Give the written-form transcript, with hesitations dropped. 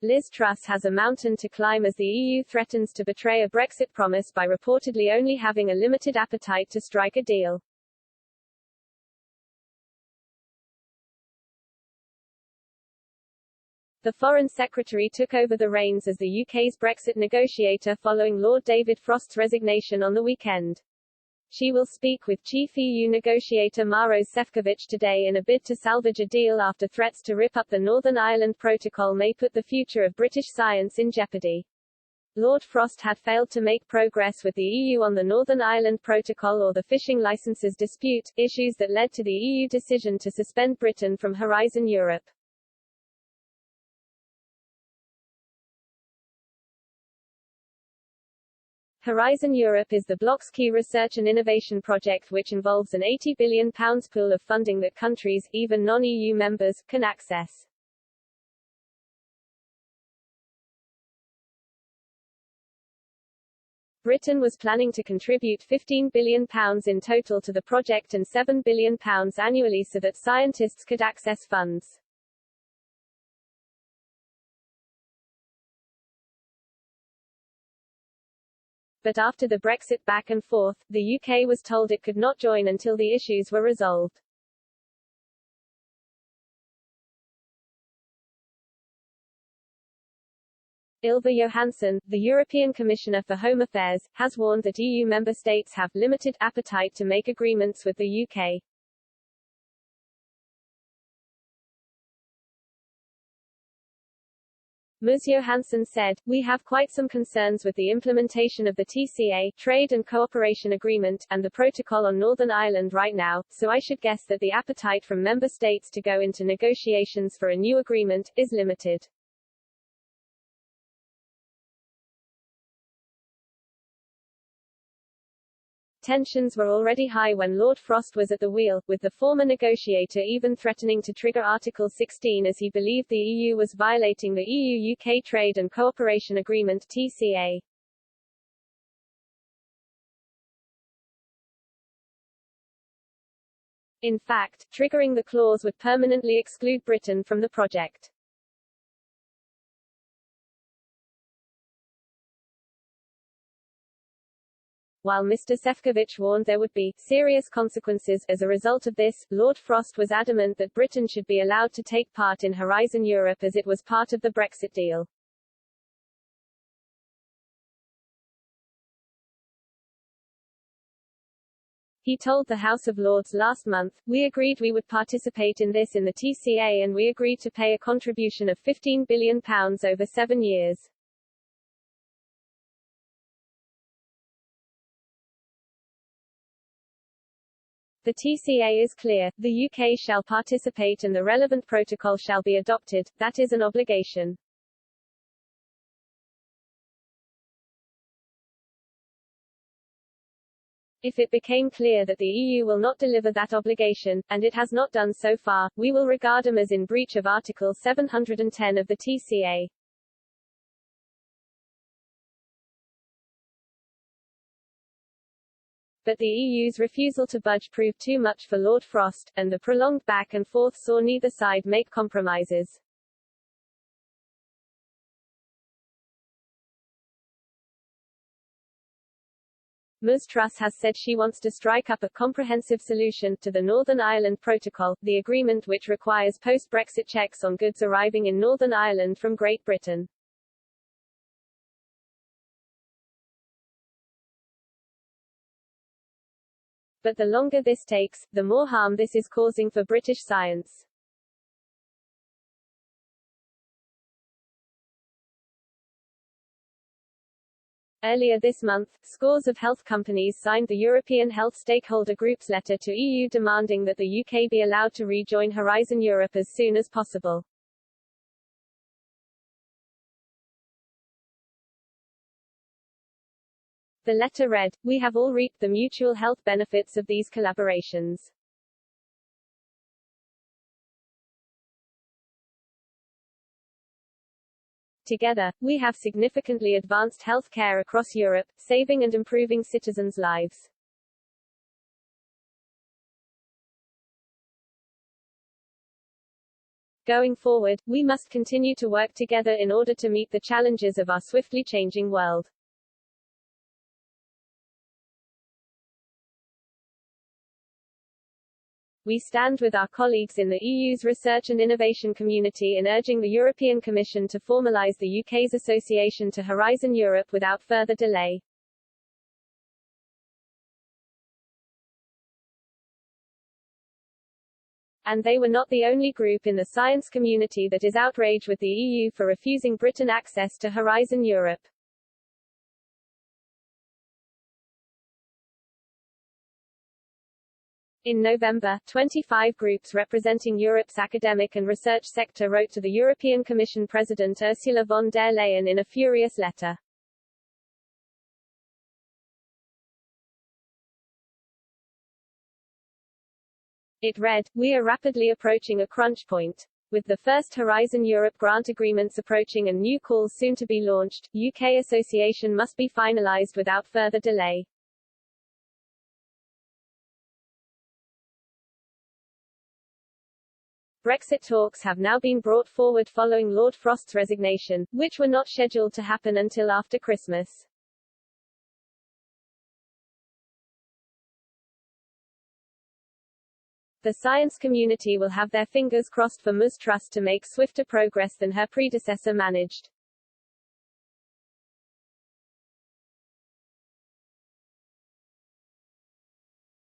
Liz Truss has a mountain to climb as the EU threatens to betray a Brexit promise by reportedly only having a limited appetite to strike a deal. The Foreign Secretary took over the reins as the UK's Brexit negotiator following Lord David Frost's resignation on the weekend. She will speak with Chief EU negotiator Maros Šefčovič today in a bid to salvage a deal after threats to rip up the Northern Ireland Protocol may put the future of British science in jeopardy. Lord Frost had failed to make progress with the EU on the Northern Ireland Protocol or the fishing licenses dispute, issues that led to the EU decision to suspend Britain from Horizon Europe. Horizon Europe is the bloc's key research and innovation project which involves an £80 billion pool of funding that countries, even non-EU members, can access. Britain was planning to contribute £15 billion in total to the project and £7 billion annually so that scientists could access funds. But after the Brexit back and forth, the UK was told it could not join until the issues were resolved. Ylva Johansson, the European Commissioner for Home Affairs, has warned that EU member states have limited appetite to make agreements with the UK. Ms. Johansson said, "We have quite some concerns with the implementation of the TCA, Trade and Cooperation Agreement, and the Protocol on Northern Ireland right now, so I should guess that the appetite from member states to go into negotiations for a new agreement is limited." Tensions were already high when Lord Frost was at the wheel, with the former negotiator even threatening to trigger Article 16 as he believed the EU was violating the EU-UK Trade and Cooperation Agreement (TCA). In fact, triggering the clause would permanently exclude Britain from the project. While Mr. Šefčovič warned there would be serious consequences as a result of this, Lord Frost was adamant that Britain should be allowed to take part in Horizon Europe as it was part of the Brexit deal. He told the House of Lords last month, "We agreed we would participate in this in the TCA and we agreed to pay a contribution of £15 billion over 7 years. The TCA is clear, the UK shall participate and the relevant protocol shall be adopted, that is an obligation." If it became clear that the EU will not deliver that obligation, and it has not done so far, we will regard them as in breach of Article 710 of the TCA. But the EU's refusal to budge proved too much for Lord Frost, and the prolonged back and forth saw neither side make compromises. Ms. Truss has said she wants to strike up a comprehensive solution to the Northern Ireland Protocol, the agreement which requires post-Brexit checks on goods arriving in Northern Ireland from Great Britain. But the longer this takes, the more harm this is causing for British science. Earlier this month, scores of health companies signed the European Health Stakeholder Group's letter to EU demanding that the UK be allowed to rejoin Horizon Europe as soon as possible. The letter read, "We have all reaped the mutual health benefits of these collaborations. Together, we have significantly advanced health care across Europe, saving and improving citizens' lives. Going forward, we must continue to work together in order to meet the challenges of our swiftly changing world. We stand with our colleagues in the EU's research and innovation community in urging the European Commission to formalise the UK's association to Horizon Europe without further delay. And they were not the only group in the science community that is outraged with the EU for refusing Britain access to Horizon Europe. In November, 25 groups representing Europe's academic and research sector wrote to the European Commission President Ursula von der Leyen in a furious letter. It read, "We are rapidly approaching a crunch point. With the first Horizon Europe grant agreements approaching and new calls soon to be launched, UK association must be finalised without further delay." Brexit talks have now been brought forward following Lord Frost's resignation, which were not scheduled to happen until after Christmas. The science community will have their fingers crossed for Ms. Truss to make swifter progress than her predecessor managed.